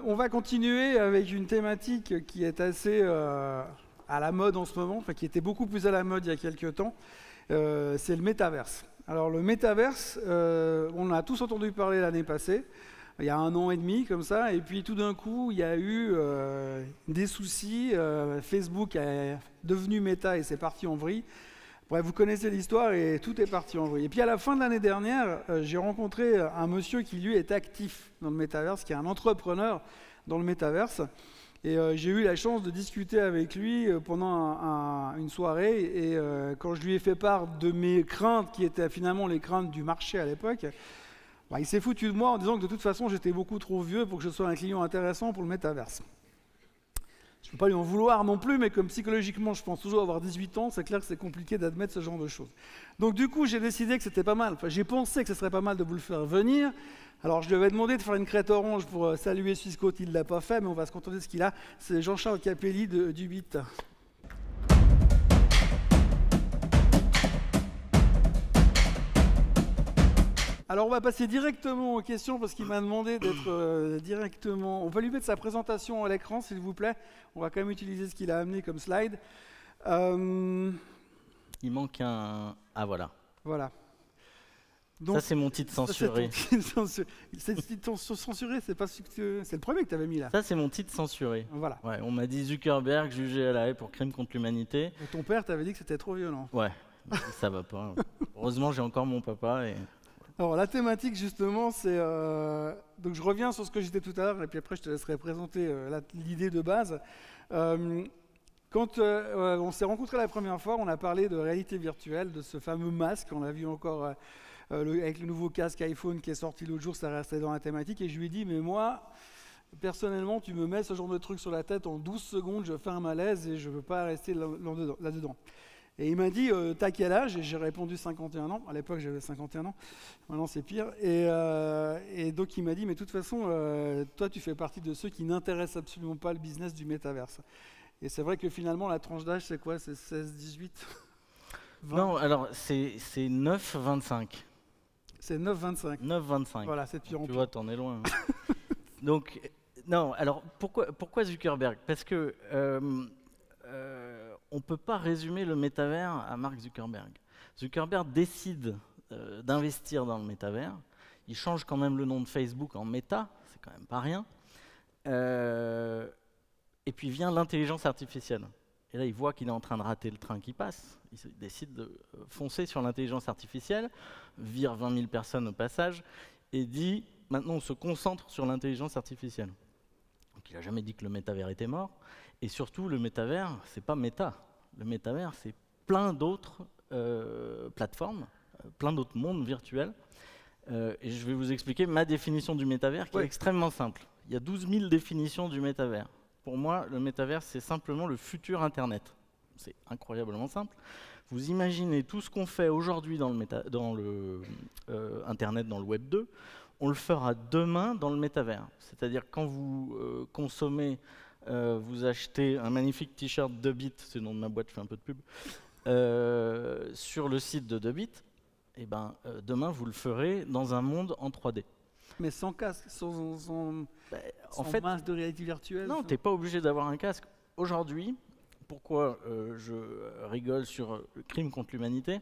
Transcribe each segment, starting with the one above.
On va continuer avec une thématique qui est assez à la mode en ce moment, enfin qui était beaucoup plus à la mode il y a quelques temps, c'est le métaverse. Alors le métaverse, on en a tous entendu parler l'année passée, il y a 1 an et demi comme ça, et puis tout d'un coup il y a eu des soucis, Facebook est devenu Meta et c'est parti en vrille. Bref, vous connaissez l'histoire et tout est parti en vrille. Et puis à la fin de l'année dernière, j'ai rencontré un monsieur qui lui est actif dans le métaverse, qui est un entrepreneur dans le métaverse. Et j'ai eu la chance de discuter avec lui pendant une soirée. Et quand je lui ai fait part de mes craintes, qui étaient finalement les craintes du marché à l'époque, bah, il s'est foutu de moi en disant que de toute façon j'étais beaucoup trop vieux pour que je sois un client intéressant pour le métaverse. Je ne peux pas lui en vouloir non plus, mais comme psychologiquement je pense toujours avoir 18 ans, c'est clair que c'est compliqué d'admettre ce genre de choses. Donc du coup, j'ai décidé que c'était pas mal, enfin j'ai pensé que ce serait pas mal de vous le faire venir. Alors je lui avais demandé de faire une crête orange pour saluer Swissquote, il ne l'a pas fait, mais on va se contenter de ce qu'il a. C'est Jean-Charles Capelli du BIT. Alors on va passer directement aux questions parce qu'il m'a demandé d'être directement... On va lui mettre sa présentation à l'écran s'il vous plaît. On va quand même utiliser ce qu'il a amené comme slide. Il manque un... Ah voilà. Voilà. Donc, ça c'est mon titre censuré. C'est le titre censuré, c'est pas ce que... C'est le premier que tu avais mis là. Ça c'est mon titre censuré. Voilà. Ouais, on m'a dit Zuckerberg jugé à l'arrêt pour crime contre l'humanité. Et ton père t'avait dit que c'était trop violent. Ouais, ça va pas. Heureusement j'ai encore mon papa et... Alors la thématique justement c'est... Donc je reviens sur ce que j'étais tout à l'heure et puis après je te laisserai présenter l'idée de base. Quand on s'est rencontrés la première fois, on a parlé de réalité virtuelle, de ce fameux masque, on l'a vu encore avec le nouveau casque iPhone qui est sorti l'autre jour, ça restait dans la thématique et je lui ai dit mais moi, personnellement tu me mets ce genre de truc sur la tête en 12 secondes, je fais un malaise et je ne veux pas rester là-dedans. Et il m'a dit, t'as quel âge? Et j'ai répondu 51 ans. À l'époque, j'avais 51 ans. Maintenant, c'est pire. Et donc, il m'a dit, mais de toute façon, toi, tu fais partie de ceux qui n'intéressent absolument pas le business du métaverse. Et c'est vrai que finalement, la tranche d'âge, c'est quoi? C'est 16, 18 20? Non, alors, c'est 9-25. C'est 9-25. 9-25. Voilà, c'est pire en Tu pire. vois, t'en es loin. Hein. Donc, non, alors, pourquoi Zuckerberg? Parce que... on ne peut pas résumer le métavers à Mark Zuckerberg. Zuckerberg décide d'investir dans le métavers. Il change quand même le nom de Facebook en Meta, c'est quand même pas rien. Et puis vient l'intelligence artificielle. Et là, il voit qu'il est en train de rater le train qui passe. Il décide de foncer sur l'intelligence artificielle, vire 20 000 personnes au passage, et dit, maintenant on se concentre sur l'intelligence artificielle. Donc il n'a jamais dit que le métavers était mort. Et surtout, le métavers, c'est pas Meta. Le métavers, c'est plein d'autres plateformes, plein d'autres mondes virtuels. Et je vais vous expliquer ma définition du métavers qui est extrêmement simple. Il y a 12 000 définitions du métavers. Pour moi, le métavers, c'est simplement le futur Internet. C'est incroyablement simple. Vous imaginez tout ce qu'on fait aujourd'hui dans le Internet, dans le Web 2, on le fera demain dans le métavers. C'est-à-dire quand vous consommez... vous achetez un magnifique t-shirt de Bit, c'est le nom de ma boîte, je fais un peu de pub, sur le site de Bit, et ben, demain vous le ferez dans un monde en 3D. Mais sans casque, sans masque de réalité virtuelle? Non, tu n'es pas obligé d'avoir un casque. Aujourd'hui, pourquoi je rigole sur le crime contre l'humanité,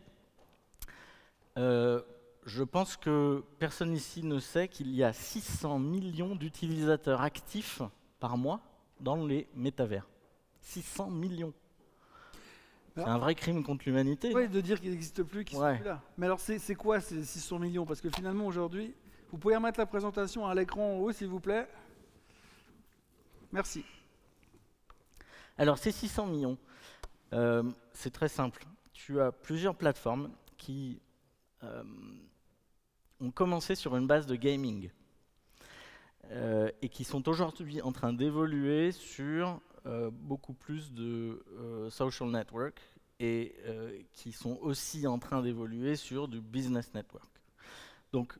je pense que personne ici ne sait qu'il y a 600 millions d'utilisateurs actifs par mois dans les métavers. 600 millions. C'est un vrai crime contre l'humanité. Oui, de dire qu'il n'existe plus, qu'ils sont plus là. Mais alors, c'est quoi ces 600 millions? Parce que finalement, aujourd'hui, vous pouvez remettre la présentation à l'écran en haut, s'il vous plaît. Merci. Alors, ces 600 millions, c'est très simple. Tu as plusieurs plateformes qui ont commencé sur une base de gaming. Et qui sont aujourd'hui en train d'évoluer sur beaucoup plus de social network et qui sont aussi en train d'évoluer sur du business network. Donc,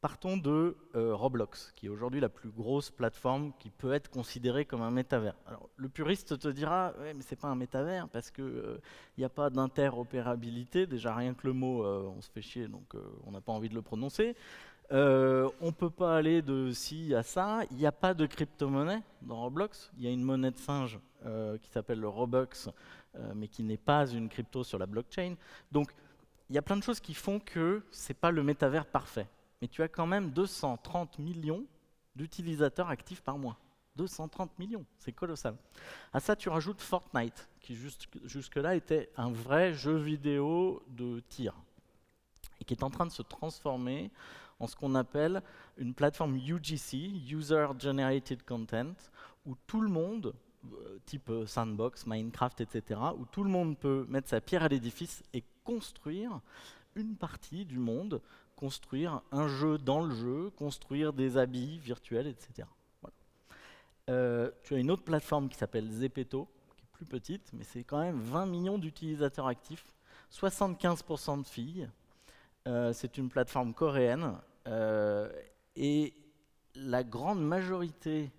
partons de Roblox, qui est aujourd'hui la plus grosse plateforme qui peut être considérée comme un métavers. Alors, le puriste te dira, ouais, mais c'est pas un métavers parce que il n'y a pas d'interopérabilité. Déjà, rien que le mot, on se fait chier, donc on n'a pas envie de le prononcer. On ne peut pas aller de ci à ça. Il n'y a pas de crypto-monnaie dans Roblox. Il y a une monnaie de singe qui s'appelle le Robux, mais qui n'est pas une crypto sur la blockchain. Donc, il y a plein de choses qui font que ce n'est pas le métavers parfait. Mais tu as quand même 230 millions d'utilisateurs actifs par mois. 230 millions, c'est colossal. À ça, tu rajoutes Fortnite, qui jusque-là était un vrai jeu vidéo de tir, et qui est en train de se transformer en ce qu'on appelle une plateforme UGC, User Generated Content, où tout le monde, type Sandbox, Minecraft, etc., où tout le monde peut mettre sa pierre à l'édifice et construire une partie du monde, construire un jeu dans le jeu, construire des habits virtuels, etc. Tu as une autre plateforme qui s'appelle Zepeto, qui est plus petite, mais c'est quand même 20 millions d'utilisateurs actifs, 75% de filles. C'est une plateforme coréenne et la grande majorité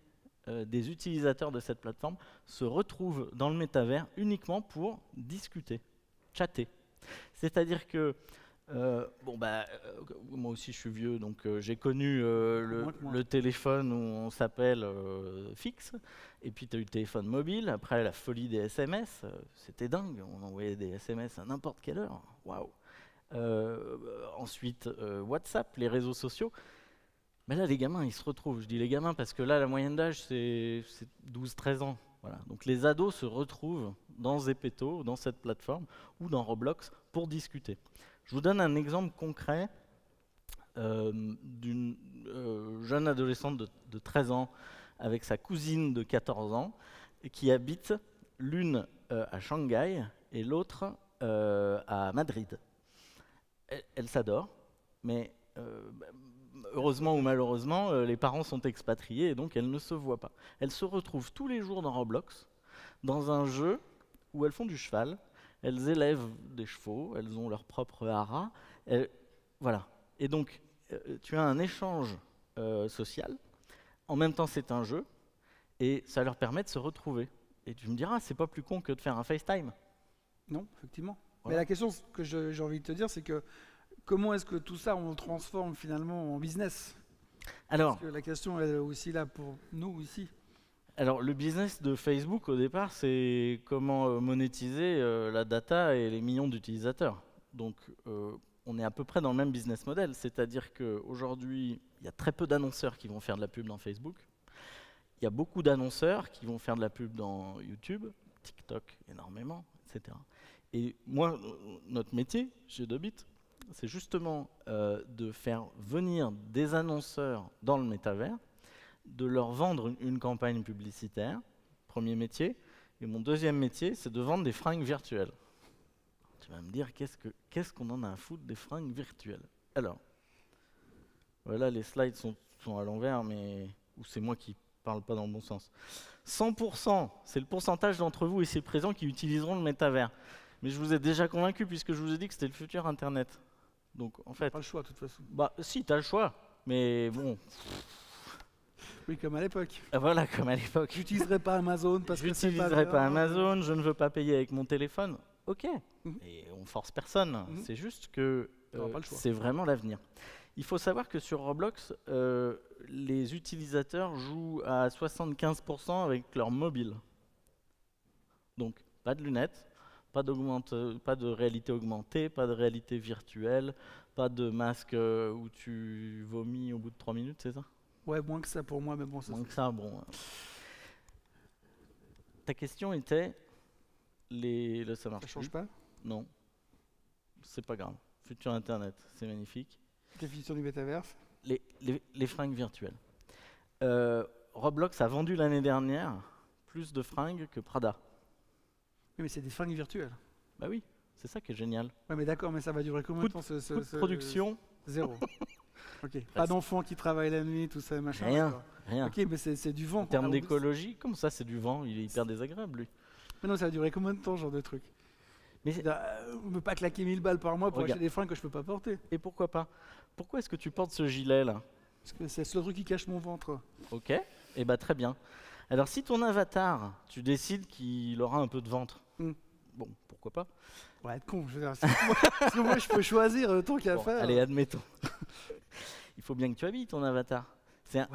des utilisateurs de cette plateforme se retrouvent dans le métavers uniquement pour discuter, chatter. C'est-à-dire que moi aussi je suis vieux, donc j'ai connu le téléphone où on s'appelle fixe, et puis tu as eu le téléphone mobile, après la folie des SMS, c'était dingue, on envoyait des SMS à n'importe quelle heure, waouh. Ensuite WhatsApp, les réseaux sociaux. Mais là les gamins ils se retrouvent, je dis les gamins parce que là la moyenne d'âge c'est 12-13 ans. Voilà. Donc les ados se retrouvent dans Zepeto, dans cette plateforme, ou dans Roblox pour discuter. Je vous donne un exemple concret d'une jeune adolescente de 13 ans avec sa cousine de 14 ans qui habite l'une à Shanghai et l'autre à Madrid. Elles s'adorent, mais heureusement ou malheureusement, les parents sont expatriés et donc elles ne se voient pas. Elles se retrouvent tous les jours dans Roblox, dans un jeu où elles font du cheval, elles élèvent des chevaux, elles ont leur propre haras, voilà. Et donc, tu as un échange social, en même temps c'est un jeu, et ça leur permet de se retrouver. Et tu me diras, c'est pas plus con que de faire un FaceTime. Non, effectivement. Voilà. Mais la question que j'ai envie de te dire, c'est que comment est-ce que tout ça, on le transforme finalement en business? Alors, parce que la question est aussi là pour nous ici. Alors, le business de Facebook, au départ, c'est comment monétiser la data et les millions d'utilisateurs. Donc, on est à peu près dans le même business model. C'est-à-dire qu'aujourd'hui, il y a très peu d'annonceurs qui vont faire de la pub dans Facebook. Il y a beaucoup d'annonceurs qui vont faire de la pub dans YouTube, TikTok énormément, etc. Et moi, notre métier, chez Dobit, c'est justement de faire venir des annonceurs dans le métavers, de leur vendre une campagne publicitaire, premier métier. Et mon deuxième métier, c'est de vendre des fringues virtuelles. Tu vas me dire, qu'est-ce qu'on en a à foutre des fringues virtuelles? Alors, voilà, les slides sont à l'envers, mais ou c'est moi qui parle pas dans le bon sens. 100%, c'est le pourcentage d'entre vous ici présents qui utiliseront le métavers. Mais je vous ai déjà convaincu puisque je vous ai dit que c'était le futur Internet. Donc, en fait, pas le choix, de toute façon. Bah, si, tu as le choix, mais bon. Oui, comme à l'époque. Voilà, comme à l'époque. J'utiliserai pas Amazon parce que c'est pas j'utiliserai pas Amazon, je ne veux pas payer avec mon téléphone. Ok, Mhm. et on force personne. C'est juste que c'est vraiment l'avenir. Il faut savoir que sur Roblox, les utilisateurs jouent à 75% avec leur mobile. Donc, pas de lunettes, pas de réalité augmentée, pas de réalité virtuelle, pas de masque où tu vomis au bout de 3 minutes, c'est ça? Ouais, moins que ça pour moi, mais bon, ça. Moins que ça, bon. Ta question était, ça marche Ça change plus. pas? Non, c'est pas grave. Futur Internet, c'est magnifique. Définition du métaverse. Les fringues virtuelles. Roblox a vendu l'année dernière plus de fringues que Prada. Oui, mais c'est des fringues virtuelles. Bah oui, c'est ça qui est génial. Ouais, mais d'accord, mais ça va durer combien de temps Coût de production? Zéro. Ok. Pas d'enfants qui travaillent la nuit, tout ça, machin. Rien. Ok, mais c'est du vent. En termes d'écologie, comment ça c'est du vent? Il est hyper désagréable lui. Mais non, ça va durer combien de temps, ce genre de truc? Mais on ne peut pas claquer 1000 balles par mois pour acheter des fringues que je peux pas porter. Et pourquoi pas? Pourquoi est-ce que tu portes ce gilet là? Parce que c'est le seul truc qui cache mon ventre. Ok, et bah très bien. Alors si ton avatar, tu décides qu'il aura un peu de ventre, bon, pourquoi pas? Ouais, être con, je veux dire, parce que moi je peux choisir tant qu'à faire. Allez, admettons. Il faut bien que tu habilles ton avatar. C'est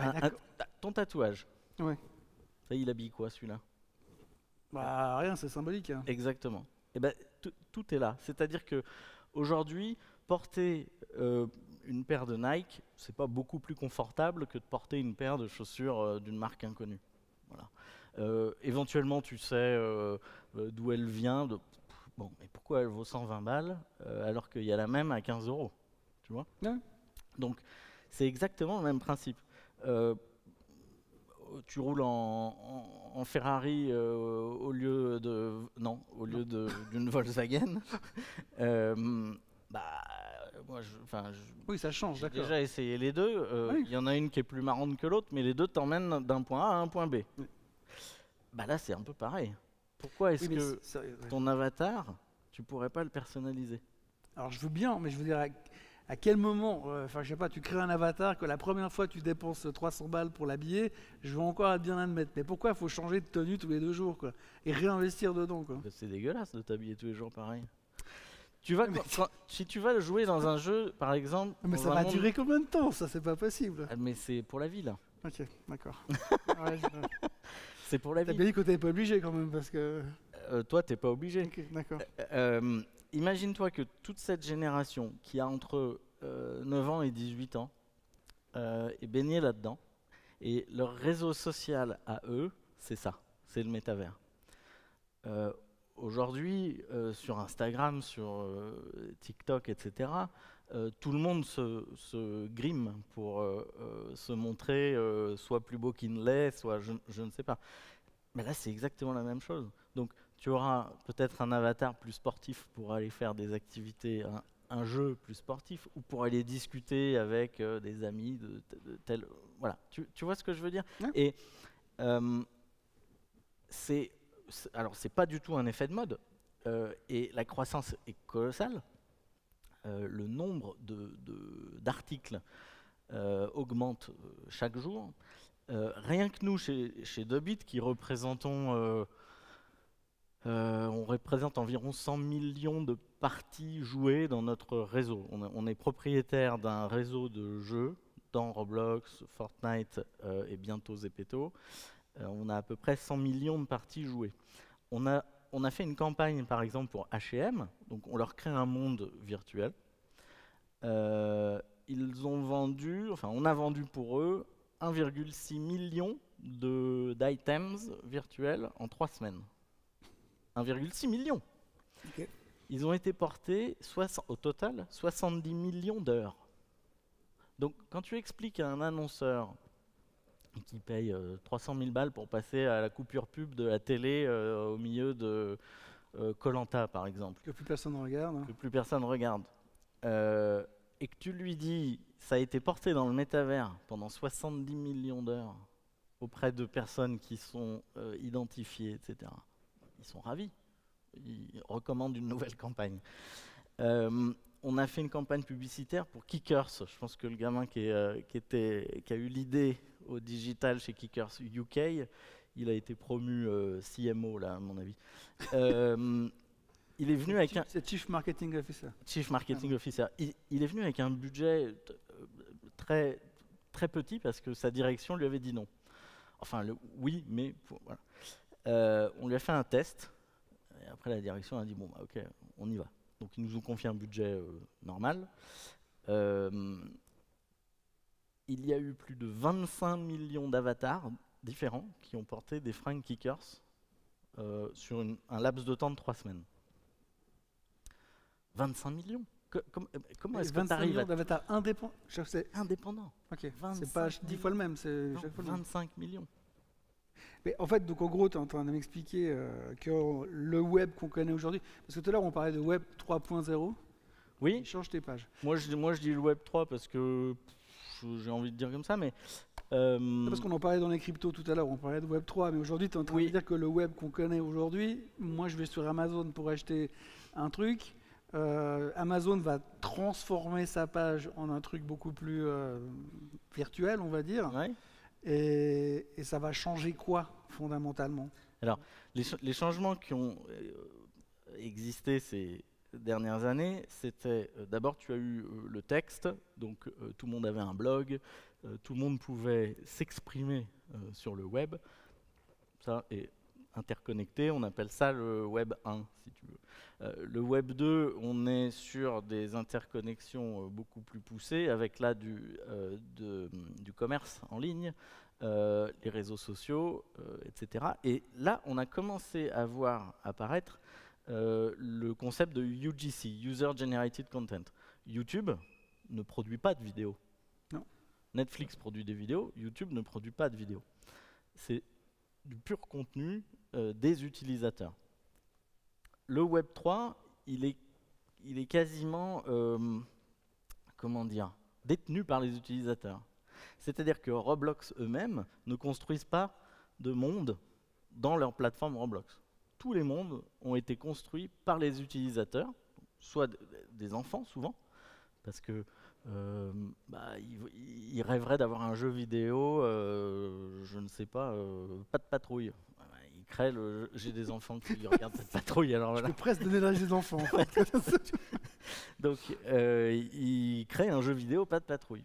ton tatouage. Ouais. Ça, il habille quoi celui-là? Bah rien, c'est symbolique. Hein. Exactement. Et ben, tout est là. C'est-à-dire que aujourd'hui, porter une paire de Nike, c'est pas beaucoup plus confortable que de porter une paire de chaussures d'une marque inconnue. Voilà. Éventuellement, tu sais d'où elle vient. Bon, mais pourquoi elle vaut 120 balles alors qu'il y a la même à 15 €? Tu vois? Ouais. Donc, c'est exactement le même principe. Tu roules en Ferrari au lieu d'une Volkswagen. Bah, Oui, ça change, j'ai d'accord. déjà essayé les deux. Oui. Il y en a une qui est plus marrante que l'autre, mais les deux t'emmènent d'un point A à un point B. Oui. Bah là, c'est un peu pareil. Pourquoi est-ce Oui, mais que ton avatar, tu pourrais pas le personnaliser? Alors je veux bien, mais je veux dire, à quel moment, je sais pas, tu crées un avatar, que la première fois tu dépenses 300 balles pour l'habiller, je veux encore bien admettre. Mais pourquoi il faut changer de tenue tous les 2 jours, quoi, et réinvestir dedans, quoi? C'est dégueulasse de t'habiller tous les jours pareil. Si tu vas jouer dans un jeu, par exemple... Mais ça va durer combien de temps? Ça, c'est pas possible. Mais c'est pour la vie, là. Ok, d'accord. Ouais, c'est pour la vie. T'as bien dit que t'es pas obligé quand même, parce que... toi, t'es pas obligé. Ok, d'accord. Imagine-toi que toute cette génération qui a entre 9 ans et 18 ans est baignée là-dedans. Et leur réseau social à eux, c'est ça, c'est le métavers. Aujourd'hui, sur Instagram, sur TikTok, etc., tout le monde se grime pour se montrer soit plus beau qu'il ne l'est, soit je ne sais pas. Mais là, c'est exactement la même chose. Donc, tu auras peut-être un avatar plus sportif pour aller faire des activités, un jeu plus sportif, ou pour aller discuter avec des amis de tel... Voilà, tu vois ce que je veux dire? Ouais. Et alors, c'est pas du tout un effet de mode, et la croissance est colossale. Le nombre d'articles augmente chaque jour. Rien que nous, chez Dobit, qui représentons... on représente environ 100 millions de parties jouées dans notre réseau. On est propriétaire d'un réseau de jeux dans Roblox, Fortnite et bientôt Zepeto. On a à peu près 100 millions de parties jouées. On a fait une campagne, par exemple, pour H&M. Donc, on leur crée un monde virtuel. Ils ont vendu, on a vendu pour eux 1,6 million d'items virtuels en 3 semaines. 1,6 million. Okay. Ils ont été portés au total 70 millions d'heures. Donc quand tu expliques à un annonceur qui paye 300 000 balles pour passer à la coupure pub de la télé au milieu de Koh-Lanta par exemple. Que plus personne ne regarde. Hein. Que plus personne regarde. Et que tu lui dis, ça a été porté dans le métavers pendant 70 millions d'heures auprès de personnes qui sont identifiées, etc. Ils sont ravis. Ils recommandent une nouvelle campagne. On a fait une campagne publicitaire pour Kickers. Je pense que le gamin qui a eu l'idée au digital chez Kickers UK, il a été promu CMO, là, à mon avis. Il est venu avec un... C'est Chief Marketing Officer. Chief Marketing Officer. Il est venu avec un budget très, très petit parce que sa direction lui avait dit non. Enfin, oui, mais... Voilà. On lui a fait un test. Et après, la direction a dit, bon, bah, ok, on y va. Donc, ils nous ont confié un budget normal. Il y a eu plus de 25 millions d'avatars différents qui ont porté des fringues Kickers sur un laps de temps de 3 semaines. 25 millions. Comment est-ce que tu arrives à... 25 millions d'avatars indépendants. Indépendants. Ok, c'est pas 10 fois le même, c'est chaque fois le même. 25 millions. Mais en fait, donc en gros, tu es en train de m'expliquer que le web qu'on connaît aujourd'hui, parce que tout à l'heure on parlait de web 3.0, oui. Il change tes pages. Moi je dis le web 3 parce que j'ai envie de dire comme ça, mais... Parce qu'on en parlait dans les cryptos tout à l'heure, on parlait de web 3, mais aujourd'hui tu es en train de dire que le web qu'on connaît aujourd'hui, moi je vais sur Amazon pour acheter un truc, Amazon va transformer sa page en un truc beaucoup plus virtuel, on va dire. Ouais. Et ça va changer quoi, fondamentalement? Alors, les changements qui ont existé dernières années, c'était d'abord tu as eu le texte, donc tout le monde avait un blog, tout le monde pouvait s'exprimer sur le web, ça est interconnecté, on appelle ça le web 1 si tu veux. Le web 2, on est sur des interconnexions beaucoup plus poussées avec là du commerce en ligne, les réseaux sociaux, etc. Et là, on a commencé à voir apparaître le concept de UGC, User Generated Content. YouTube ne produit pas de vidéos. Non. Netflix produit des vidéos, YouTube ne produit pas de vidéos. C'est du pur contenu des utilisateurs. Le Web 3, il est quasiment, comment dire, détenu par les utilisateurs. C'est-à-dire que Roblox eux-mêmes ne construisent pas de monde dans leur plateforme Roblox. Tous les mondes ont été construits par les utilisateurs, soit des enfants souvent, parce que ils rêveraient d'avoir un jeu vidéo, je ne sais pas, pas de patrouille. Ils créent le j'ai des enfants qui regardent cette patrouille. Alors voilà. Je peux presque donner l'âge des enfants. Donc ils créent un jeu vidéo, pas de patrouille.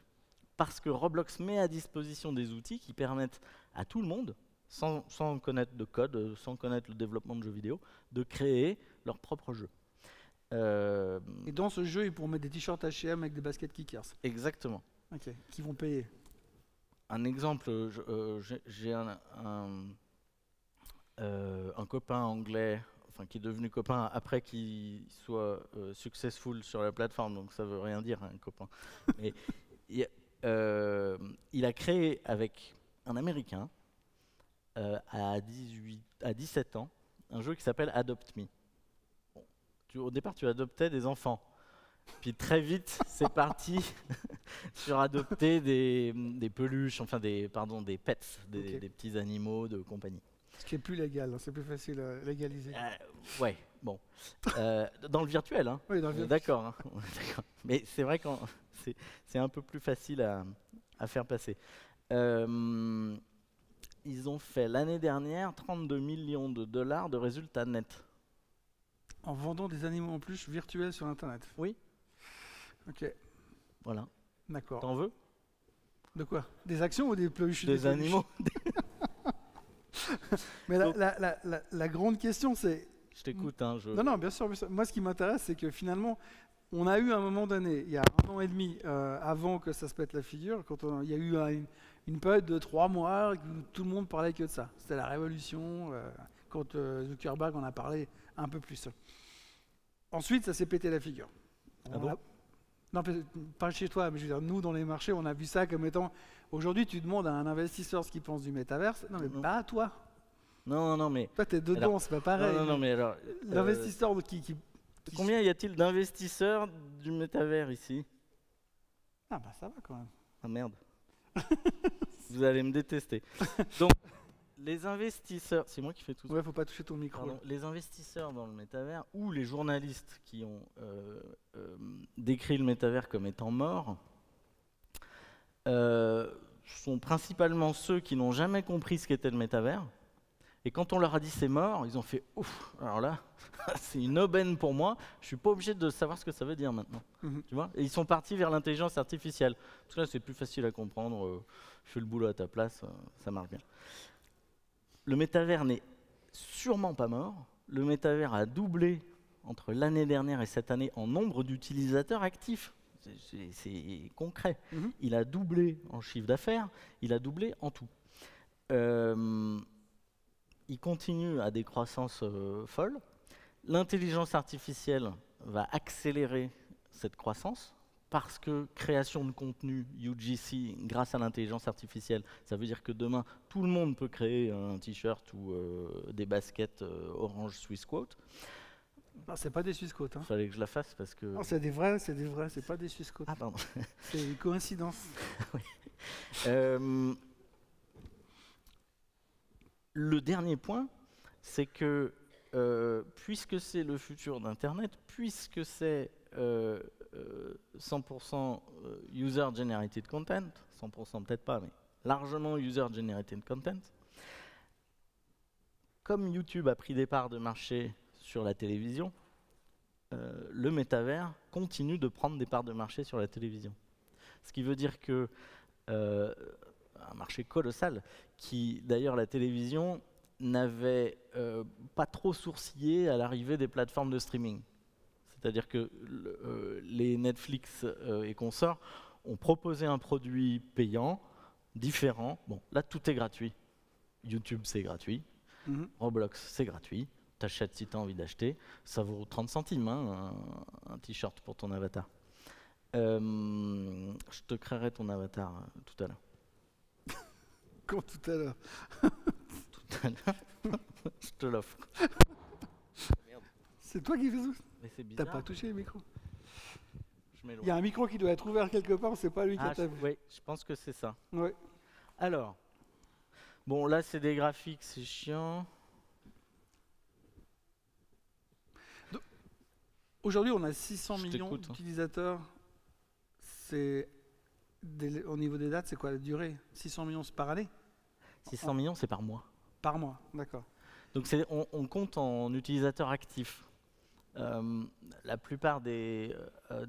Parce que Roblox met à disposition des outils qui permettent à tout le monde, sans connaître de code, sans connaître le développement de jeux vidéo, de créer leur propre jeu. Et dans ce jeu, ils pourront mettre des t-shirts H&M avec des baskets Kickers. Exactement. Ok, qui vont payer. Un exemple, j'ai un copain anglais, enfin qui est devenu copain après qu'il soit successful sur la plateforme, donc ça veut rien dire, un copain. Mais il a créé avec un Américain à 17 ans un jeu qui s'appelle Adopt Me. Au départ, tu adoptais des enfants. Puis très vite, c'est parti sur adopter des peluches, enfin des pets, des petits animaux de compagnie. Ce qui est plus légal, hein, c'est plus facile à légaliser. Ouais, bon. Dans le virtuel, hein. Oui, dans le virtuel. D'accord. Hein. Mais c'est vrai que c'est un peu plus facile à faire passer. Ils ont fait l'année dernière 32 millions de dollars de résultats nets. En vendant des animaux en plus virtuels sur Internet. Oui. Ok. Voilà. D'accord. T'en veux? De quoi? Des actions ou des peluches? Des animaux. Mais la grande question, c'est... Je t'écoute. Hein, Non, bien sûr, bien sûr. Moi, ce qui m'intéresse, c'est que finalement, on a eu à un moment donné, il y a 1 an et demi, avant que ça se pète la figure, quand il y a eu une période de 3 mois où tout le monde parlait que de ça. C'était la révolution, quand Zuckerberg en a parlé un peu plus. Ensuite, ça s'est pété la figure. Ah bon? Non, pas chez toi, mais je veux dire, nous, dans les marchés, on a vu ça comme étant... Aujourd'hui, tu demandes à un investisseur ce qu'il pense du métaverse. Non, mais pas à toi. Non, mais... Toi, t'es dedans, c'est pas pareil. Non, mais alors... L'investisseur qui... Combien y a-t-il d'investisseurs du métavers ici? Ah bah ça va quand même. Ah merde. Vous allez me détester. Donc, les investisseurs... C'est moi qui fais tout ça. Ouais, faut pas toucher ton micro. Pardon, les investisseurs dans le métavers ou les journalistes qui ont décrit le métavers comme étant mort sont principalement ceux qui n'ont jamais compris ce qu'était le métavers. Et quand on leur a dit c'est mort, ils ont fait ouf, alors là, c'est une aubaine pour moi, je suis pas obligé de savoir ce que ça veut dire maintenant. Tu vois? Et ils sont partis vers l'intelligence artificielle. Parce que là, c'est plus facile à comprendre, je fais le boulot à ta place, ça marche bien. Le métavers n'est sûrement pas mort. Le métavers a doublé entre l'année dernière et cette année en nombre d'utilisateurs actifs. C'est concret. Il a doublé en chiffre d'affaires, il a doublé en tout. Il continue à des croissances folles. L'intelligence artificielle va accélérer cette croissance parce que création de contenu UGC grâce à l'intelligence artificielle, ça veut dire que demain, tout le monde peut créer un t-shirt ou des baskets Orange Swissquote. Non, c'est pas des Swissquote. Hein. Fallait que je la fasse parce que... Non, c'est des vrais, c'est pas des Swissquote. Ah pardon. C'est une coïncidence. Oui. Le dernier point, c'est que puisque c'est le futur d'Internet, puisque c'est 100% user-generated content, 100% peut-être pas, mais largement user-generated content, comme YouTube a pris des parts de marché sur la télévision, le métavers continue de prendre des parts de marché sur la télévision. Ce qui veut dire que un marché colossal, qui d'ailleurs la télévision n'avait pas trop sourcillé à l'arrivée des plateformes de streaming. C'est-à-dire que les Netflix et consorts ont proposé un produit payant, différent. Bon, là tout est gratuit. YouTube c'est gratuit, Roblox c'est gratuit. T'achètes si t'as envie d'acheter, ça vaut 30 centimes hein, un t-shirt pour ton avatar. Je te créerai ton avatar tout à l'heure. Quand tout à l'heure. Tout à l'heure. Je te l'offre. Merde. C'est toi qui fais ça? Mais c'est bizarre. T'as pas touché le micro? Je m'éloigne. Il y a un micro qui doit être ouvert quelque part, c'est pas lui qui a tapé. Oui, je pense que c'est ça. Ouais. Alors, bon là c'est des graphiques, c'est chiant. Aujourd'hui, on a 600 millions d'utilisateurs. C'est au niveau des dates, c'est quoi la durée? 600 millions, c'est par année? 600 millions, c'est par mois. Par mois, d'accord. Donc on compte en utilisateurs actifs. La plupart des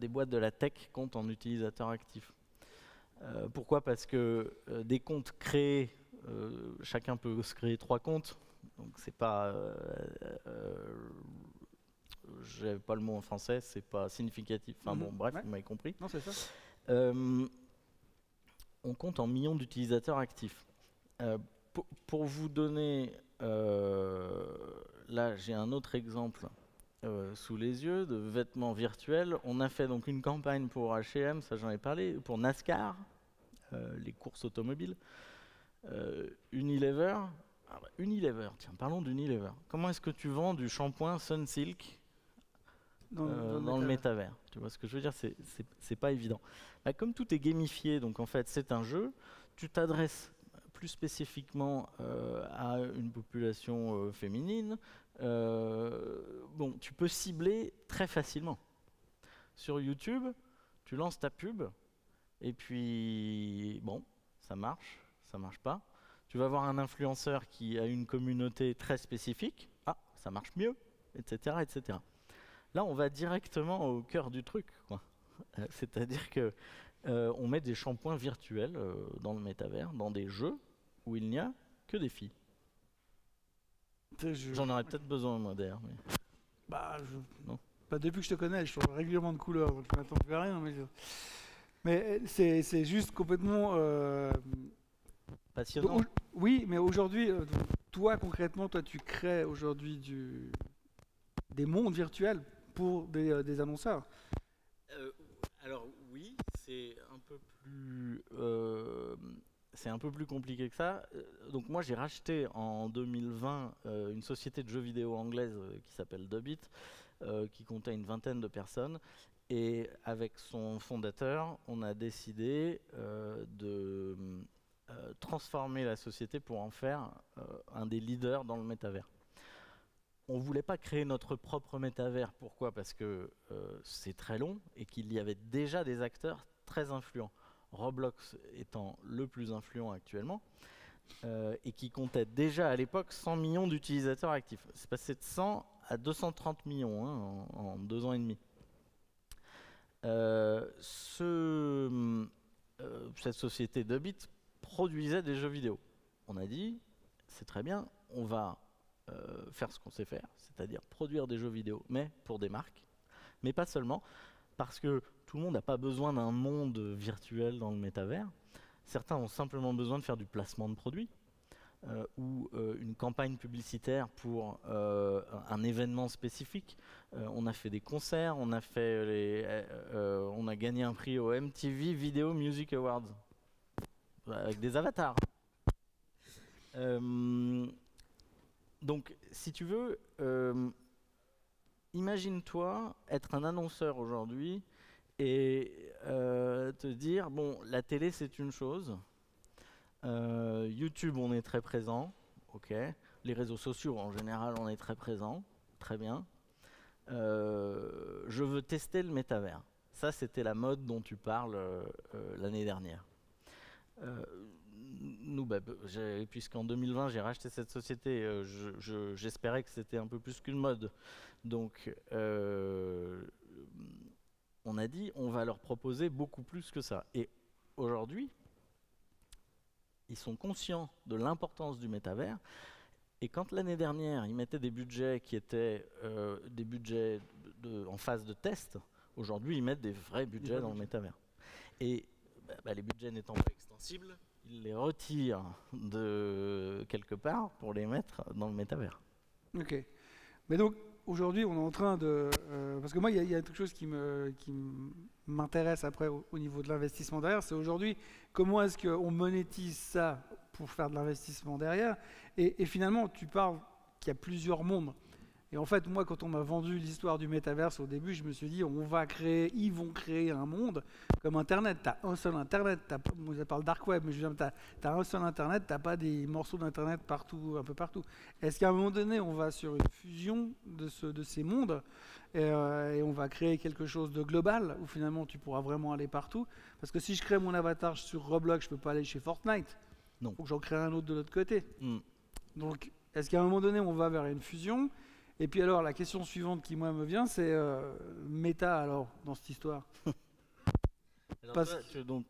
boîtes de la tech comptent en utilisateurs actifs. Pourquoi? Parce que des comptes créés, chacun peut se créer 3 comptes. Donc c'est pas... j'avais pas le mot en français, c'est pas significatif. Enfin bon, bref, vous m'avez compris. Non, c'est ça. On compte en millions d'utilisateurs actifs. Pour vous donner, là j'ai un autre exemple sous les yeux de vêtements virtuels. On a fait donc une campagne pour H&M, ça j'en ai parlé, pour NASCAR, les courses automobiles, Unilever. Unilever, tiens, parlons d'Unilever. Comment est-ce que tu vends du shampoing Sunsilk dans le métavers? Tu vois ce que je veux dire? C'est pas évident. Bah, comme tout est gamifié, donc en fait c'est un jeu, tu t'adresses plus spécifiquement à une population féminine. Bon, tu peux cibler très facilement. Sur YouTube, tu lances ta pub et puis bon, ça marche pas. Tu vas voir un influenceur qui a une communauté très spécifique, ça marche mieux, etc., etc. Là, on va directement au cœur du truc, quoi. C'est-à-dire que on met des shampoings virtuels dans le métavers, dans des jeux où il n'y a que des filles. J'en aurais peut-être besoin, moi, d'ailleurs. Mais... Bah, non. Pas depuis que je te connais, je change régulièrement de couleur, donc maintenant je fais rien. Mais c'est juste complètement... passionnant. Oui, mais aujourd'hui, toi concrètement, tu crées aujourd'hui des mondes virtuels pour des annonceurs. Alors oui, c'est un peu plus compliqué que ça. Donc moi j'ai racheté en 2020 une société de jeux vidéo anglaise qui s'appelle Dubit, qui comptait une vingtaine de personnes. Et avec son fondateur, on a décidé de transformer la société pour en faire un des leaders dans le métavers. On ne voulait pas créer notre propre métavers. Pourquoi? Parce que c'est très long et qu'il y avait déjà des acteurs très influents. Roblox étant le plus influent actuellement et qui comptait déjà à l'époque 100 millions d'utilisateurs actifs. C'est passé de 100 à 230 millions hein, en 2 ans et demi. Cette société Dubit produisait des jeux vidéo. On a dit, c'est très bien, on va faire ce qu'on sait faire, c'est-à-dire produire des jeux vidéo, mais pour des marques, mais pas seulement, parce que tout le monde n'a pas besoin d'un monde virtuel dans le métavers. Certains ont simplement besoin de faire du placement de produits ou une campagne publicitaire pour un événement spécifique. On a fait des concerts, on a gagné un prix au MTV Video Music Awards avec des avatars. Donc, si tu veux, imagine-toi être un annonceur aujourd'hui et te dire, bon, la télé c'est une chose, YouTube on est très présent, ok, les réseaux sociaux en général on est très présent, très bien. Je veux tester le métavers. Ça c'était la mode dont tu parles l'année dernière. puisqu'en 2020 j'ai racheté cette société, j'espérais que c'était un peu plus qu'une mode. Donc on a dit on va leur proposer beaucoup plus que ça. Et aujourd'hui, ils sont conscients de l'importance du métavers. Et quand l'année dernière, ils mettaient des budgets qui étaient des budgets en phase de test, aujourd'hui, ils mettent des vrais budgets dans le métavers. Et les budgets n'étant pas extensibles, ils les retirent de quelque part pour les mettre dans le métavers. Ok. Mais donc, aujourd'hui, on est en train de... parce que moi, il y a quelque chose qui m'intéresse après au niveau de l'investissement derrière, c'est aujourd'hui, comment est-ce qu'on monétise ça pour faire de l'investissement derrière. Et finalement, tu parles qu'il y a plusieurs mondes. Et en fait, moi, quand on m'a vendu l'histoire du métaverse au début, je me suis dit, ils vont créer un monde comme Internet. Tu as un seul Internet, moi je parle dark web, mais tu as un seul Internet, tu n'as pas des morceaux d'Internet partout, un peu partout. Est-ce qu'à un moment donné, on va sur une fusion de ces mondes et on va créer quelque chose de global où finalement tu pourras vraiment aller partout? Parce que si je crée mon avatar sur Roblox, je ne peux pas aller chez Fortnite. Non. Il faut que j'en crée un autre de l'autre côté. Mm. Donc, est-ce qu'à un moment donné, on va vers une fusion? Et puis alors, la question suivante qui, moi, me vient, c'est méta, alors, dans cette histoire. Alors Parce toi,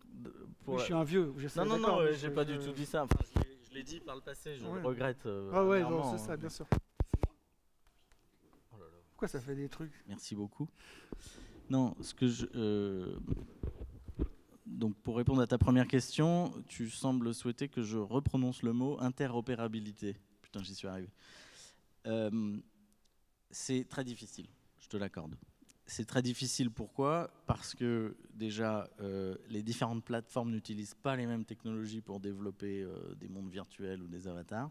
je suis un vieux, je sais. Non, j'ai pas du tout dit ça. Enfin, je l'ai dit par le passé, je le regrette. Ouais, non, c'est ça, bien sûr. Oh là là. Pourquoi ça fait des trucs? Merci beaucoup. Non, donc pour répondre à ta première question, tu sembles souhaiter que je reprononce le mot interopérabilité. Putain, j'y suis arrivé. C'est très difficile, je te l'accorde. C'est très difficile, pourquoi? Parce que déjà, les différentes plateformes n'utilisent pas les mêmes technologies pour développer des mondes virtuels ou des avatars.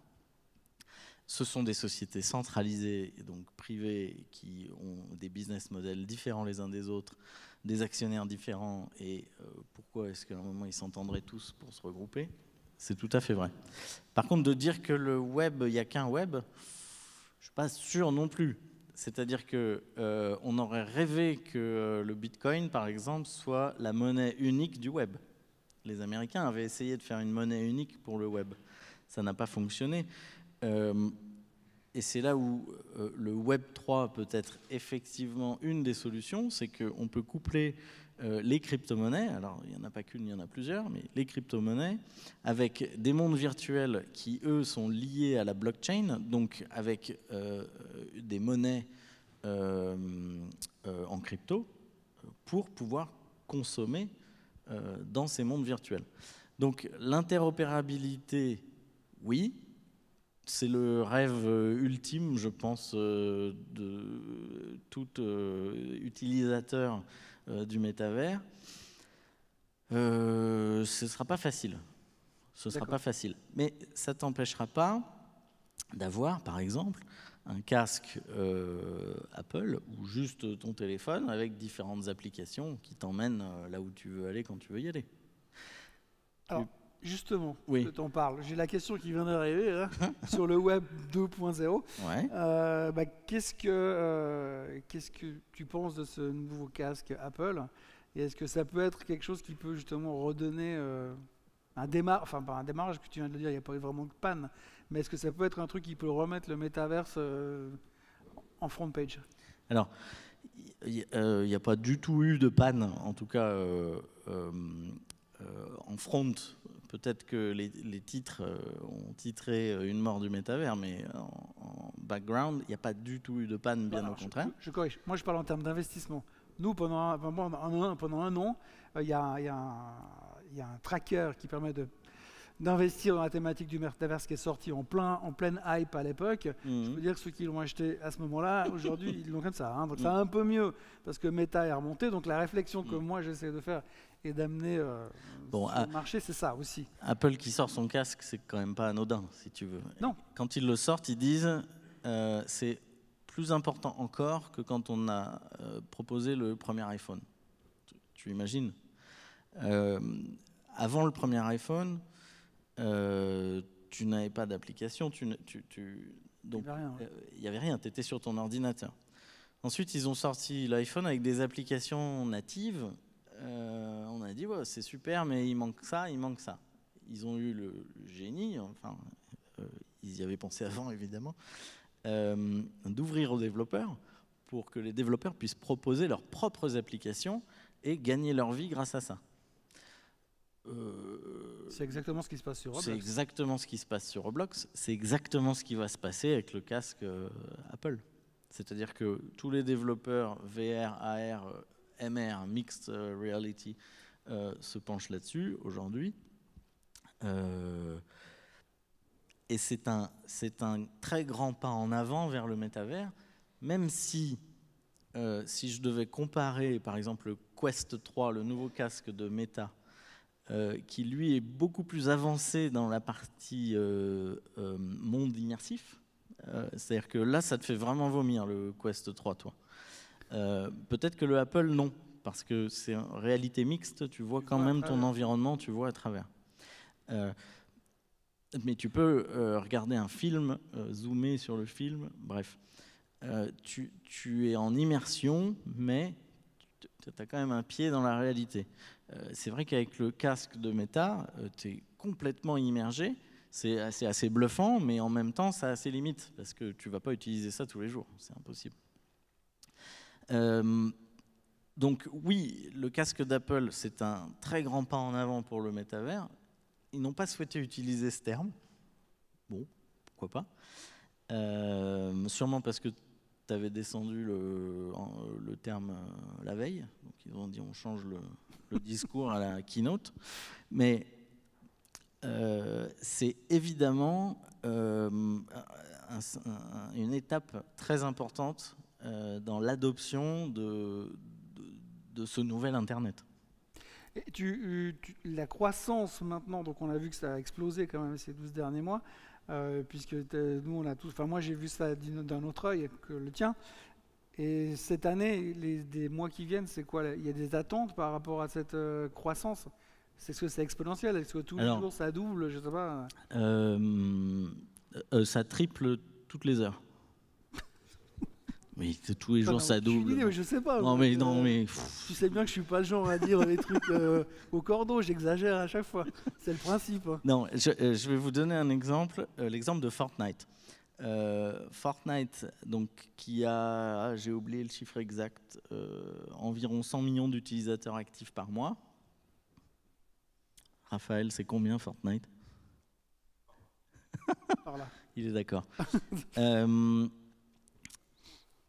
Ce sont des sociétés centralisées, et donc privées, qui ont des business models différents les uns des autres, des actionnaires différents, et pourquoi est-ce qu'à un moment ils s'entendraient tous pour se regrouper? C'est tout à fait vrai. Par contre, de dire que le web, il n'y a qu'un web, je ne suis pas sûr non plus. C'est-à-dire qu'on aurait rêvé que le Bitcoin, par exemple, soit la monnaie unique du web. Les Américains avaient essayé de faire une monnaie unique pour le web. Ça n'a pas fonctionné. Et c'est là où le Web 3 peut être effectivement une des solutions, c'est qu'on peut coupler les crypto-monnaies, alors il n'y en a pas qu'une, il y en a plusieurs, mais les crypto-monnaies, avec des mondes virtuels qui, eux, sont liés à la blockchain, donc avec des monnaies en crypto, pour pouvoir consommer dans ces mondes virtuels. Donc l'interopérabilité, oui, c'est le rêve ultime, je pense, de tout utilisateur du métavers. Ce ne sera pas facile. Ce ne sera pas facile. Mais ça ne t'empêchera pas d'avoir, par exemple, un casque Apple ou juste ton téléphone avec différentes applications qui t'emmènent là où tu veux aller quand tu veux y aller. Alors, justement, oui. que t'en parles. J'ai la question qui vient d'arriver sur le web 2.0. Ouais. Qu'est-ce que tu penses de ce nouveau casque Apple? Et est-ce que ça peut être quelque chose qui peut justement redonner un démarrage, enfin pas un démarrage, que tu viens de le dire, il n'y a pas eu vraiment de panne, mais est-ce que ça peut être un truc qui peut remettre le métaverse en front page? Alors, il n'y a pas du tout eu de panne, en tout cas en front. Peut-être que les titres ont titré une mort du métavers, mais en background, il n'y a pas du tout eu de panne, bien au contraire. Je corrige. Moi, je parle en termes d'investissement. Nous, pendant un an, il y a un tracker qui permet d'investir dans la thématique du métaverse qui est sorti en pleine hype à l'époque. Je peux dire que ceux qui l'ont acheté à ce moment-là, aujourd'hui, ils l'ont comme ça. Donc c'est un peu mieux parce que Meta est remonté. Donc la réflexion que moi j'essaie de faire et d'amener sur le marché, c'est ça aussi. Apple qui sort son casque, c'est quand même pas anodin, si tu veux. Non. Quand ils le sortent, ils disent c'est plus important encore que quand on a proposé le premier iPhone. Tu imagines avant le premier iPhone, tu n'avais pas d'application, donc il n'y avait rien, tu étais sur ton ordinateur. Ensuite, ils ont sorti l'iPhone avec des applications natives. On a dit, ouais, c'est super, mais il manque ça, il manque ça. ils ont eu le génie, enfin, ils y avaient pensé avant évidemment, d'ouvrir aux développeurs pour que les développeurs puissent proposer leurs propres applications et gagner leur vie grâce à ça. C'est exactement ce qui se passe sur Roblox. C'est exactement ce qui se passe sur Roblox. C'est exactement ce qui va se passer avec le casque Apple. C'est-à-dire que tous les développeurs VR, AR, MR, Mixed Reality, se penchent là-dessus aujourd'hui. Et c'est un très grand pas en avant vers le métavers, même si je devais comparer par exemple le Quest 3, le nouveau casque de Meta, qui lui est beaucoup plus avancé dans la partie monde immersif. C'est-à-dire que là, ça te fait vraiment vomir le Quest 3, toi. Peut-être que le Apple, non, parce que c'est en réalité mixte, tu vois quand même ton environnement, tu vois à travers. Mais tu peux regarder un film, zoomer sur le film, bref. Tu es en immersion, mais tu as quand même un pied dans la réalité. C'est vrai qu'avec le casque de Meta, tu es complètement immergé. C'est assez bluffant, mais en même temps, ça a ses limites, parce que tu ne vas pas utiliser ça tous les jours. C'est impossible. Donc oui, le casque d'Apple, c'est un très grand pas en avant pour le métavers. Ils n'ont pas souhaité utiliser ce terme. Bon, pourquoi pas. Sûrement parce que tu avais descendu le terme la veille. Donc ils ont dit on change le discours à la keynote. Mais c'est évidemment une étape très importante dans l'adoption de ce nouvel Internet. Et la croissance maintenant, donc on a vu que ça a explosé quand même ces 12 derniers mois, puisque nous on a tous, enfin moi j'ai vu ça d'un autre œil que le tien. Et cette année, des mois qui viennent, c'est quoi? Il y a des attentes par rapport à cette croissance? Est-ce que c'est exponentiel? Est-ce que tous les jours ça double? Je sais pas. Ça triple toutes les heures. Oui, tous les jours ça double. Je sais pas. Non mais tu sais bien que je suis pas le genre à dire les trucs au cordeau. J'exagère à chaque fois. C'est le principe. Non, je vais vous donner un exemple. L'exemple de Fortnite. Fortnite, donc qui a, j'ai oublié le chiffre exact, environ 100 millions d'utilisateurs actifs par mois. Raphaël, c'est combien Fortnite? Par là. Il est d'accord.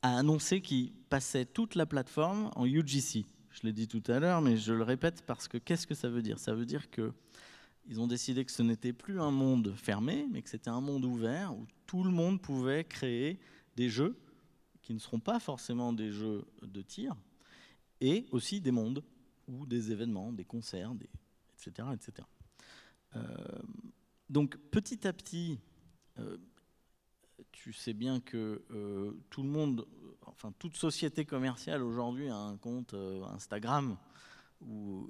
A annoncé qu'il passait toute la plateforme en UGC. Je l'ai dit tout à l'heure, mais je le répète parce que qu'est-ce que ça veut dire? Ça veut dire qu'ils ont décidé que ce n'était plus un monde fermé, mais que c'était un monde ouvert où tout le monde pouvait créer des jeux qui ne seront pas forcément des jeux de tir, et aussi des mondes ou des événements, des concerts, etc. etc. Donc petit à petit, tu sais bien que tout le monde, enfin toute société commerciale aujourd'hui a un compte Instagram ou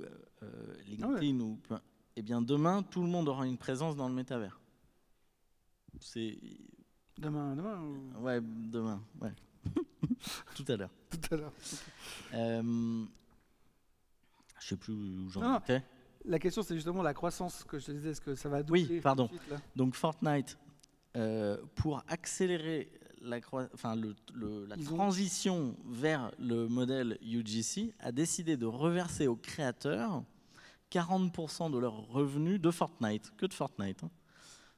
LinkedIn, ou eh bien demain tout le monde aura une présence dans le métavers. C'est demain ou... Ouais, demain, ouais. Tout à l'heure. Tout à l'heure. Je sais plus où j'en étais. La question c'est justement la croissance que je te disais, est-ce que ça va doubler? Oui, pardon. Tout de suite, là. Donc Fortnite, pour accélérer la transition vers le modèle UGC, a décidé de reverser aux créateurs 40% de leurs revenus de Fortnite, que de Fortnite. Hein.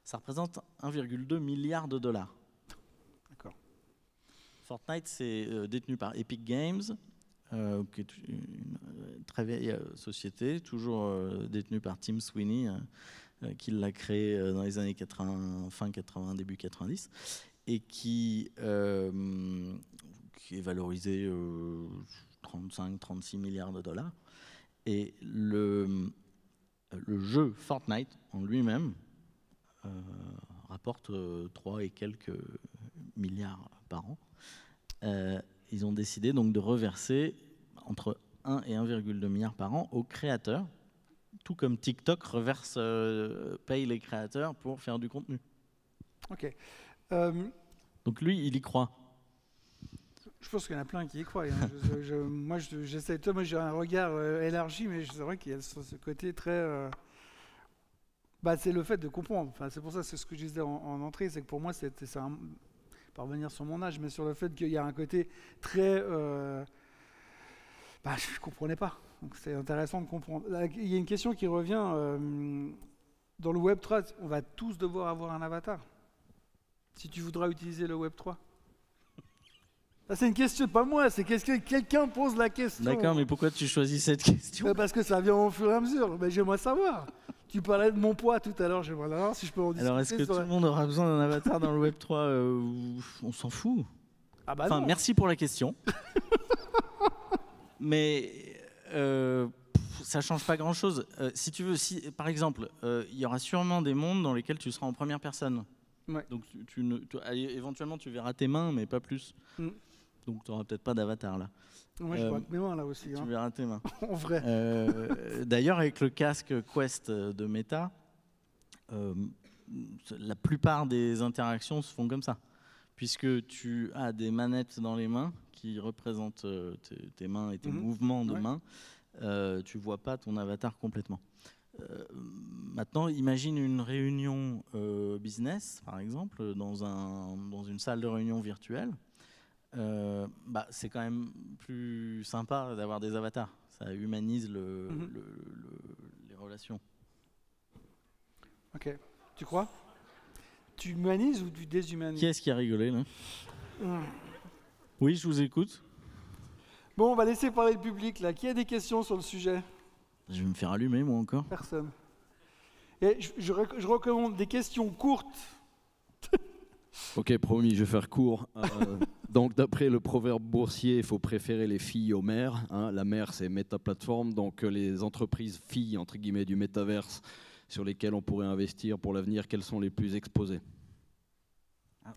Ça représente 1,2 milliard de dollars. D'accord. Fortnite, c'est détenu par Epic Games, qui est une très vieille société, toujours détenue par Tim Sweeney, qui l'a créé dans les années 80, fin 80, début 90, et qui est valorisé 35-36 milliards de dollars. Et le jeu Fortnite en lui-même rapporte 3 et quelques milliards par an. Ils ont décidé donc de reverser entre 1 et 1,2 milliard par an aux créateurs, tout comme TikTok paye les créateurs pour faire du contenu. Ok. Donc lui, il y croit. Je pense qu'il y en a plein qui y croient. Hein. Moi, j'ai un regard élargi, mais c'est vrai qu'il y a ce côté très... Bah, c'est le fait de comprendre. Enfin, c'est pour ça, c'est ce que je disais en entrée, c'est que pour moi, pas revenir sur mon âge, mais sur le fait qu'il y a un côté très... bah, je ne comprenais pas. Donc c'est intéressant de comprendre. Là, il y a une question qui revient. Dans le Web3, on va tous devoir avoir un avatar. Si tu voudras utiliser le Web3. Ça, c'est une question, pas moi, c'est quelqu'un pose la question. D'accord, mais pourquoi tu choisis cette question? Parce que ça vient au fur et à mesure. Mais j'aimerais savoir. Tu parlais de mon poids tout à l'heure, j'aimerais savoir si je peux en discuter. Alors, est-ce que tout le monde aura besoin d'un avatar dans le Web3? On s'en fout. Ah bah enfin, non. Merci pour la question. Mais ça ne change pas grand-chose. Si tu veux, par exemple, il y aura sûrement des mondes dans lesquels tu seras en première personne. Ouais. Donc, éventuellement, tu verras tes mains, mais pas plus. Donc, tu n'auras peut-être pas d'avatar là. Moi, je vois mes mains là aussi. Tu verras tes mains. En vrai. D'ailleurs, avec le casque Quest de Meta, la plupart des interactions se font comme ça. Puisque tu as des manettes dans les mains qui représentent tes mains et tes mouvements de main, tu ne vois pas ton avatar complètement. Maintenant, imagine une réunion business, par exemple, dans une salle de réunion virtuelle. C'est quand même plus sympa d'avoir des avatars. Ça humanise les relations. Ok. Tu crois? Tu humanises ou tu déshumanises? Qui est-ce qui a rigolé là? Oui, je vous écoute. Bon, on va laisser parler le public là. Qui a des questions sur le sujet? Je vais me faire allumer moi encore. Personne. Et je recommande des questions courtes. Ok, promis, je vais faire court. Donc, d'après le proverbe boursier, il faut préférer les filles aux mères. La mère, c'est Meta Platform. Donc, les entreprises filles, entre guillemets, du métaverse sur lesquelles on pourrait investir pour l'avenir, quelles sont les plus exposées?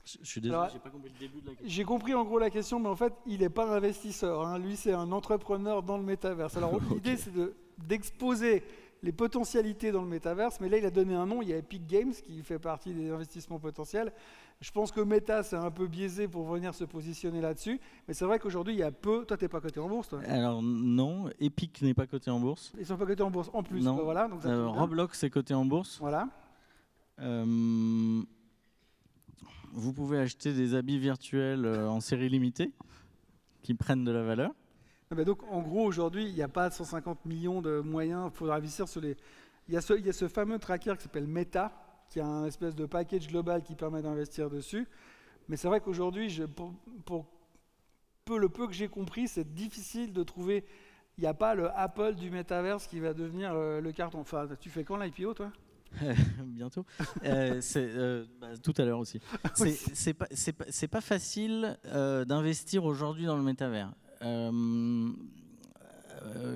Je suis désolé, j'ai pas compris le début de la question. J'ai compris en gros la question, mais en fait, il n'est pas un investisseur. Lui, c'est un entrepreneur dans le métaverse. Alors, l'idée, c'est d'exposer les potentialités dans le métaverse, mais là, il a donné un nom. Il y a Epic Games qui fait partie des investissements potentiels. Je pense que Meta, c'est un peu biaisé pour venir se positionner là-dessus, mais c'est vrai qu'aujourd'hui, il y a peu... Toi, tu n'es pas coté en bourse, toi? Alors non, Epic n'est pas coté en bourse. Ils ne sont pas cotés en bourse en plus. Non. Voilà, donc ça Roblox est coté en bourse. Voilà. Vous pouvez acheter des habits virtuels en série limitée qui prennent de la valeur. Donc, en gros, aujourd'hui, il n'y a pas 150 millions de moyens. Il faudra investir sur les... Il y a ce fameux tracker qui s'appelle Meta, qui a un espèce de package global qui permet d'investir dessus. Mais c'est vrai qu'aujourd'hui, pour le peu que j'ai compris, c'est difficile de trouver... Il n'y a pas le Apple du métaverse qui va devenir le carton. Enfin, tu fais quand l'IPO, toi? Bientôt. Tout à l'heure aussi. C'est pas facile d'investir aujourd'hui dans le métavers.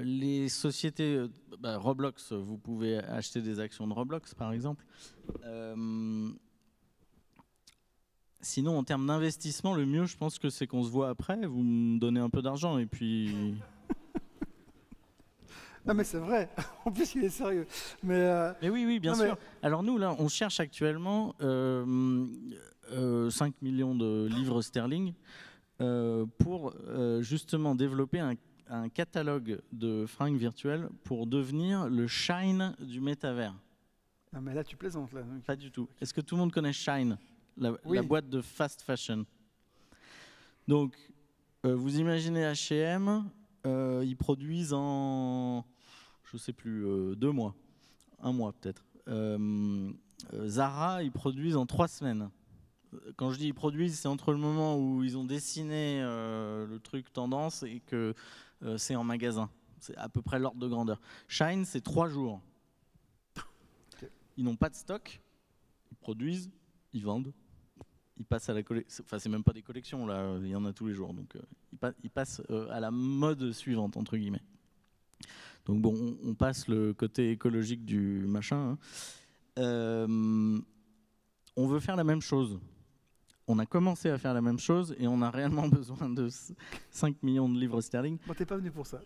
Les sociétés, Roblox, vous pouvez acheter des actions de Roblox par exemple. Sinon, en termes d'investissement, le mieux, je pense que c'est qu'on se voit après. Vous me donnez un peu d'argent et puis. Non mais c'est vrai, en plus il est sérieux. Mais oui, bien sûr. Alors nous, là, on cherche actuellement 5 millions de livres sterling pour justement développer un catalogue de fringues virtuelles pour devenir le Shine du métavers. Non mais là tu plaisantes. Là. Pas du tout. Est-ce que tout le monde connaît Shine, la boîte de fast fashion? Donc, vous imaginez H&M, ils produisent en, je sais plus, 2 mois, 1 mois peut-être. Zara, ils produisent en 3 semaines. Quand je dis ils produisent, c'est entre le moment où ils ont dessiné le truc tendance et que c'est en magasin. C'est à peu près l'ordre de grandeur. Shine, c'est 3 jours. Okay. Ils n'ont pas de stock, ils produisent, ils vendent. Ils passent à la collection, enfin c'est même pas des collections là, il y en a tous les jours, donc ils passent à la mode suivante entre guillemets. Donc bon, on passe le côté écologique du machin. On veut faire la même chose. On a commencé à faire la même chose et on a réellement besoin de 5 millions de livres sterling. Bon, t'es pas venu pour ça.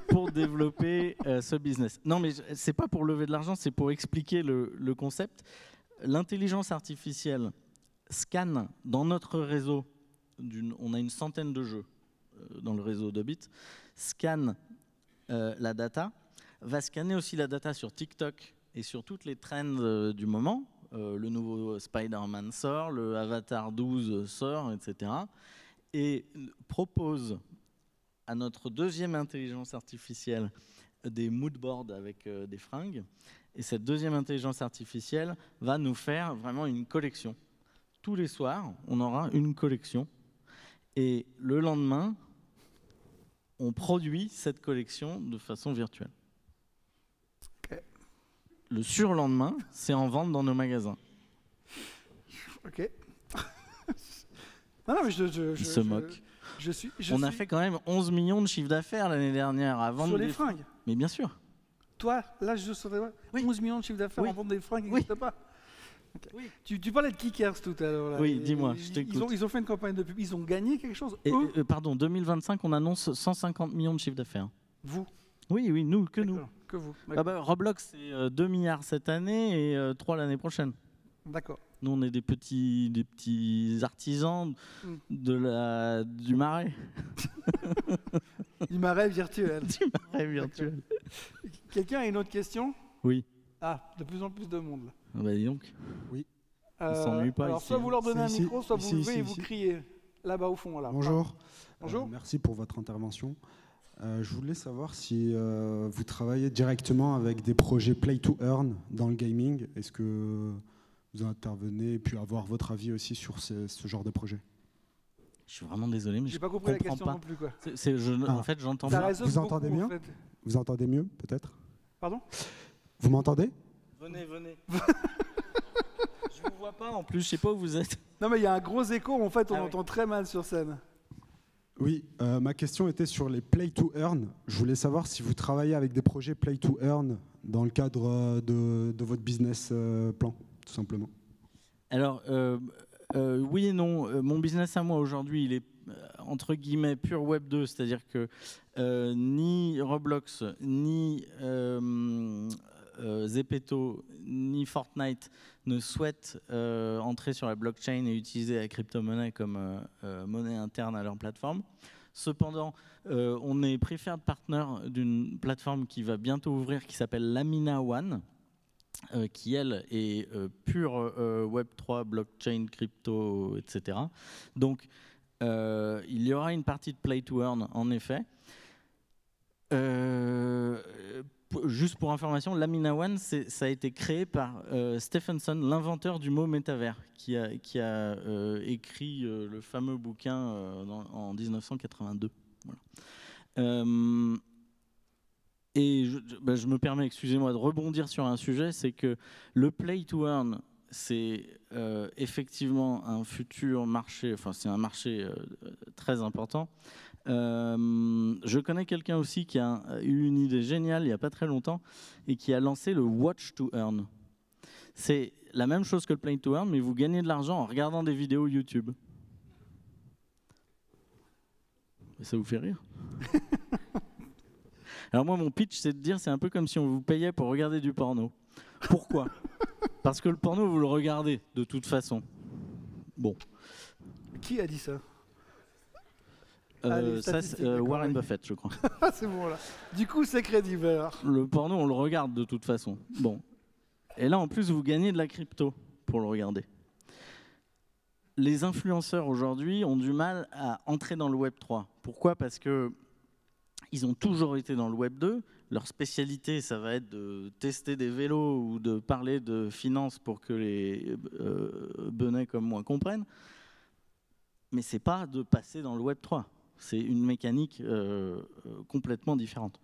Pour développer ce business. Non mais c'est pas pour lever de l'argent, c'est pour expliquer le concept. L'intelligence artificielle scanne dans notre réseau, on a une centaine de jeux dans le réseau d'Hobbit, scanne la data, va scanner aussi la data sur TikTok et sur toutes les trends du moment. Le nouveau Spider-Man sort, le Avatar 12 sort, etc. Et propose à notre deuxième intelligence artificielle des moodboards avec des fringues. Et cette deuxième intelligence artificielle va nous faire vraiment une collection. Tous les soirs, on aura une collection. Et le lendemain, on produit cette collection de façon virtuelle. Okay. Le surlendemain, c'est en vente dans nos magasins. Ok. Non, mais Il se moque. On a fait quand même 11 millions de chiffre d'affaires l'année dernière à vendre sur les fringues. Mais bien sûr. Toi, là, je saurais 11 millions de chiffre d'affaires en vente des fringues n'existe pas. Okay. Oui. Tu parlais de Kickers tout à l'heure. Oui, dis-moi, je t'écoute. Ils ont fait une campagne de pub. Ils ont gagné quelque chose. Pardon, 2025, on annonce 150 millions de chiffre d'affaires. Vous? Oui, nous, que nous. Que vous. Roblox, c'est 2 milliards cette année et 3 l'année prochaine. D'accord. Nous, on est des petits artisans du marais. Du marais virtuel. Du marais virtuel. Quelqu'un a une autre question? Oui. Ah, de plus en plus de monde. Bah dis donc. Oui. On s'ennuie pas alors, ici, soit vous leur donnez un micro, soit vous levez et vous criez. Là-bas au fond. Là. Bonjour. Bonjour. Merci pour votre intervention. Je voulais savoir si vous travaillez directement avec des projets Play to Earn dans le gaming. Est-ce que vous intervenez et puis avoir votre avis aussi sur ce genre de projet? Je suis vraiment désolé, mais j'ai pas compris la question non plus. Quoi. En fait, j'entends pas. Vous entendez mieux? Vous entendez mieux, peut-être? Pardon? Vous m'entendez? Venez. Je vous vois pas en plus, je sais pas où vous êtes. Non, mais il y a un gros écho, en fait, on entend très mal sur scène. Oui, ma question était sur les Play to Earn. Je voulais savoir si vous travaillez avec des projets Play to Earn dans le cadre de votre business plan, tout simplement. Alors, oui et non. Mon business à moi aujourd'hui, il est entre guillemets pur Web 2, c'est-à-dire que ni Roblox, ni Zepeto, ni Fortnite ne souhaitent entrer sur la blockchain et utiliser la crypto-monnaie comme monnaie interne à leur plateforme. Cependant, on est preferred partner d'une plateforme qui va bientôt ouvrir, qui s'appelle Lamina One, qui elle est pure Web3, blockchain, crypto, etc. Donc, il y aura une partie de Play to Earn, en effet. Juste pour information, Lamina One, ça a été créé par Stephenson, l'inventeur du mot métavers, qui a écrit le fameux bouquin en 1982. Voilà. Et je me permets, excusez-moi, de rebondir sur un sujet, c'est que le Play to Earn, c'est effectivement un futur marché, enfin c'est un marché très important. Je connais quelqu'un aussi qui a eu une idée géniale il n'y a pas très longtemps et qui a lancé le Watch to Earn. C'est la même chose que le Play to Earn, mais vous gagnez de l'argent en regardant des vidéos YouTube. Ça vous fait rire? Alors moi, mon pitch, c'est de dire, c'est un peu comme si on vous payait pour regarder du porno. Pourquoi? Parce que le porno, vous le regardez de toute façon. Bon. Qui a dit ça? Ça, c'est Warren Buffett, je crois. C'est bon, là. Du coup, c'est crédible, alors. Le porno, on le regarde de toute façon. Bon. Et là, en plus, vous gagnez de la crypto pour le regarder. Les influenceurs, aujourd'hui, ont du mal à entrer dans le Web 3. Pourquoi? Parce que ils ont toujours été dans le Web 2. Leur spécialité, ça va être de tester des vélos ou de parler de finances pour que les benets comme moi comprennent. Mais ce n'est pas de passer dans le Web 3. C'est une mécanique complètement différente.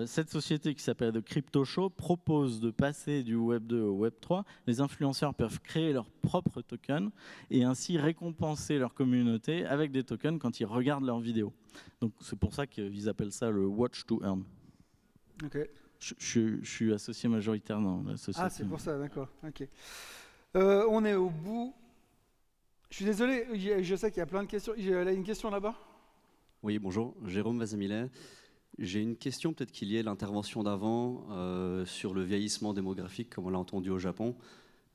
Cette société qui s'appelle The Crypto Show propose de passer du Web 2 au Web 3. Les influenceurs peuvent créer leur propre token et ainsi récompenser leur communauté avec des tokens quand ils regardent leurs vidéos. Donc c'est pour ça qu'ils appellent ça le Watch to Earn. Okay. Je suis associé majoritaire dans la société. Ah, c'est pour ça, d'accord. Okay. On est au bout. Je suis désolé, je sais qu'il y a plein de questions. Il y a une question là-bas. Oui, bonjour, Jérôme Vazamilet. J'ai une question peut-être qui est liée à l'intervention d'avant sur le vieillissement démographique, comme on l'a entendu au Japon.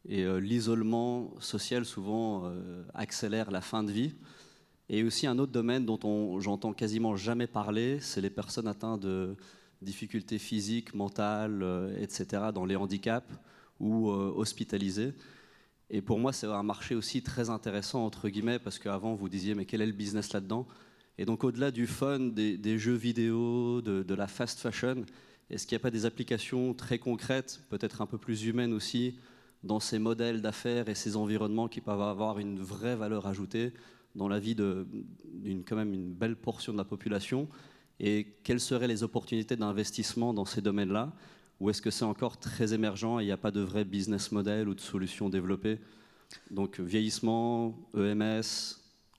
Et l'isolement social souvent accélère la fin de vie. Et aussi un autre domaine dont j'entends quasiment jamais parler, c'est les personnes atteintes de difficultés physiques, mentales, etc., dans les handicaps ou hospitalisés. Et pour moi, c'est un marché aussi très intéressant, entre guillemets, parce qu'avant, vous disiez, mais quel est le business là-dedans? Et donc, au-delà du fun, des jeux vidéo, de la fast fashion, est-ce qu'il n'y a pas des applications très concrètes, peut-être un peu plus humaines aussi, dans ces modèles d'affaires et ces environnements qui peuvent avoir une vraie valeur ajoutée dans la vie quand même une belle portion de la population? Et quelles seraient les opportunités d'investissement dans ces domaines-là? Ou est-ce que c'est encore très émergent et il n'y a pas de vrai business model ou de solutions développées? Donc vieillissement, EMS,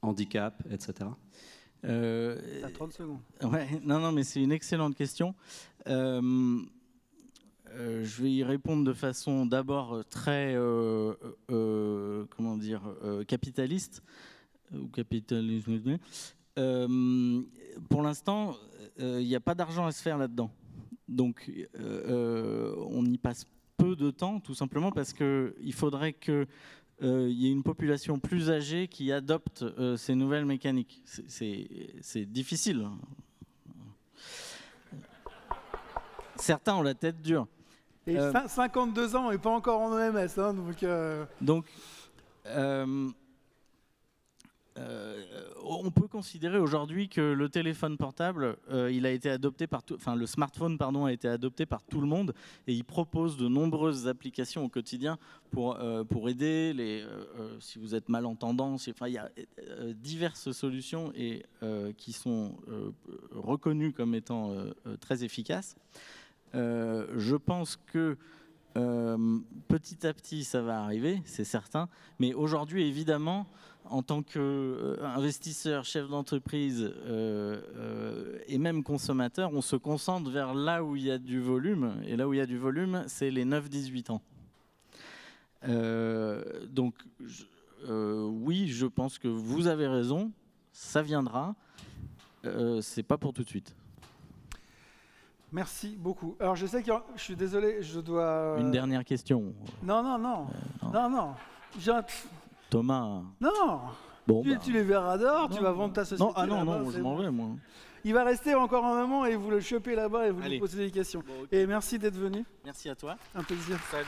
handicap, etc. T'as 30 secondes. Ouais, non, mais c'est une excellente question. Je vais y répondre de façon d'abord très, comment dire, capitaliste ou capitalisme. Pour l'instant, il n'y a pas d'argent à se faire là-dedans. Donc, on y passe peu de temps, tout simplement parce qu'il faudrait qu'il y ait une population plus âgée qui adopte ces nouvelles mécaniques. C'est difficile. Certains ont la tête dure. Et 52 ans et pas encore en EMS. Hein, donc on peut considérer aujourd'hui que le téléphone portable, il a été adopté le smartphone, pardon, a été adopté par tout le monde et il propose de nombreuses applications au quotidien pour aider si vous êtes malentendant. Il y a diverses solutions et qui sont reconnues comme étant très efficaces. Je pense que petit à petit, ça va arriver, c'est certain. Mais aujourd'hui, évidemment, en tant qu'investisseur, chef d'entreprise et même consommateur, on se concentre vers là où il y a du volume. Et là où il y a du volume, c'est les 9-18 ans. Donc, oui, je pense que vous avez raison, ça viendra. C'est pas pour tout de suite. Merci beaucoup. Alors, je sais que je suis désolé, je dois... Une dernière question. Non. Thomas. Non. Bon, tu les verras dehors, tu vas vendre ta société. Non, je m'en vais, moi. Il va rester encore un moment et vous le chopez là-bas et vous lui Allez. posez des questions. Bon, ok. Et merci d'être venu. Merci à toi. Un plaisir. Salut.